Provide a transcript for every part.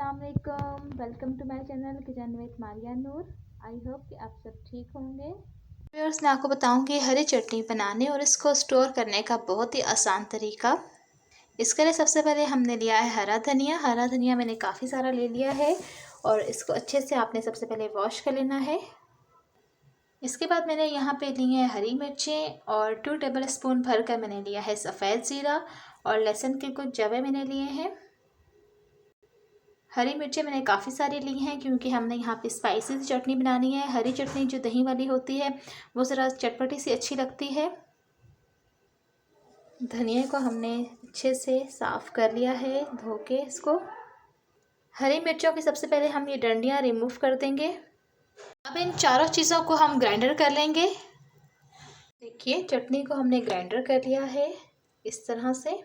अस्सलाम वालेकुम, welcome to my channel kitchen with Maria Noor. I hope कि आप सब ठीक होंगे। व्यूअर्स, मैं आपको बताऊंगी हरी चटनी बनाने और इसको स्टोर करने का बहुत ही आसान तरीका। इसके लिए सबसे पहले हमने लिया है हरा धनिया। हरा धनिया मैंने काफ़ी सारा ले लिया है और इसको अच्छे से आपने सबसे पहले वॉश कर लेना है। इसके बाद मैंने यहाँ पे ली है हरी मिर्चें और 2 टेबल स्पून भर कर मैंने लिया है सफ़ेद ज़ीरा और लहसुन के कुछ जवे मैंने लिए हैं। हरी मिर्चें मैंने काफ़ी सारी ली हैं क्योंकि हमने यहाँ पे स्पाइसी सी चटनी बनानी है। हरी चटनी जो दही वाली होती है वो ज़रा चटपटी सी अच्छी लगती है। धनिया को हमने अच्छे से साफ़ कर लिया है धो के इसको। हरी मिर्चों की सबसे पहले हम ये डंडियाँ रिमूव कर देंगे। अब इन चारों चीज़ों को हम ग्राइंडर कर लेंगे। देखिए, चटनी को हमने ग्राइंडर कर लिया है इस तरह से।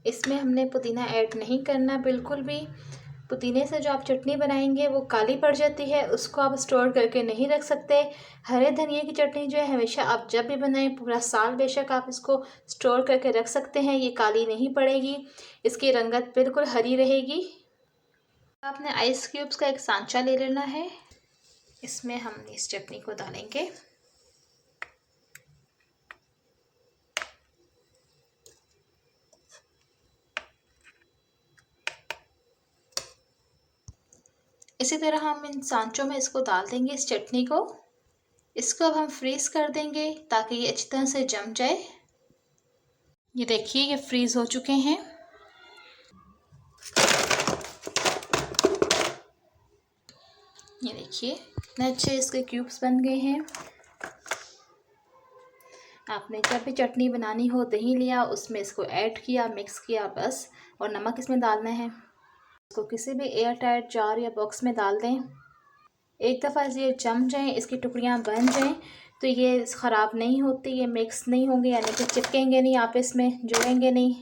इसमें हमने पुदीना ऐड नहीं करना बिल्कुल भी। पुदीने से जो आप चटनी बनाएंगे वो काली पड़ जाती है, उसको आप स्टोर करके नहीं रख सकते। हरे धनिए की चटनी जो है हमेशा आप जब भी बनाएं, पूरा साल बेशक आप इसको स्टोर करके रख सकते हैं, ये काली नहीं पड़ेगी, इसकी रंगत बिल्कुल हरी रहेगी। आपने आइस क्यूब्स का एक सांचा ले लेना है, इसमें हम इस चटनी को डालेंगे। इसी तरह हम इन सांचों में इसको डाल देंगे इस चटनी को। इसको अब हम फ्रीज़ कर देंगे ताकि ये अच्छी तरह से जम जाए। ये देखिए, ये फ्रीज़ हो चुके हैं। ये देखिए कितने अच्छे इसके क्यूब्स बन गए हैं। आपने जब भी चटनी बनानी हो, दही लिया, उसमें इसको ऐड किया, मिक्स किया बस, और नमक इसमें डालना है। इसको किसी भी एयर टाइट जार या बॉक्स में डाल दें। एक दफ़ा ये जम जाएं, इसकी टुकड़ियां बन जाएं, तो ये ख़राब नहीं होती, ये मिक्स नहीं होंगे, यानी कि चिपकेंगे नहीं आपस में, जुड़ेंगे नहीं।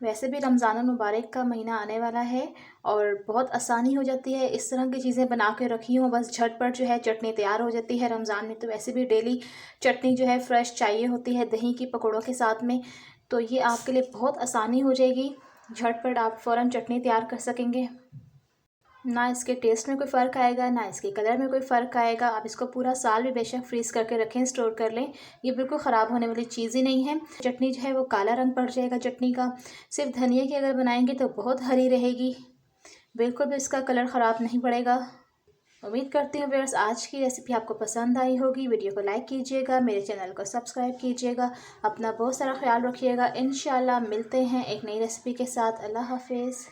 वैसे भी रमज़ान मुबारक का महीना आने वाला है और बहुत आसानी हो जाती है। इस तरह की चीज़ें बना के रखी हूँ, बस झटपट जो है चटनी तैयार हो जाती है। रमज़ान में तो वैसे भी डेली चटनी जो है फ्रेश चाहिए होती है दही की पकौड़ों के साथ में, तो ये आपके लिए बहुत आसानी हो जाएगी। झटपट आप फ़ौरन चटनी तैयार कर सकेंगे। ना इसके टेस्ट में कोई फ़र्क आएगा, ना इसके कलर में कोई फ़र्क आएगा। आप इसको पूरा साल भी बेशक फ्रीज़ करके रखें, स्टोर कर लें, ये बिल्कुल ख़राब होने वाली चीज़ ही नहीं है। चटनी जो है वो काला रंग पड़ जाएगा चटनी का। सिर्फ धनिया की अगर बनाएंगे तो बहुत हरी रहेगी, बिल्कुल भी इसका कलर ख़राब नहीं पड़ेगा। उम्मीद करती हूँ व्यूअर्स आज की रेसिपी आपको पसंद आई होगी। वीडियो को लाइक कीजिएगा, मेरे चैनल को सब्सक्राइब कीजिएगा, अपना बहुत सारा ख्याल रखिएगा। इंशाल्लाह मिलते हैं एक नई रेसिपी के साथ। अल्लाह हाफिज़।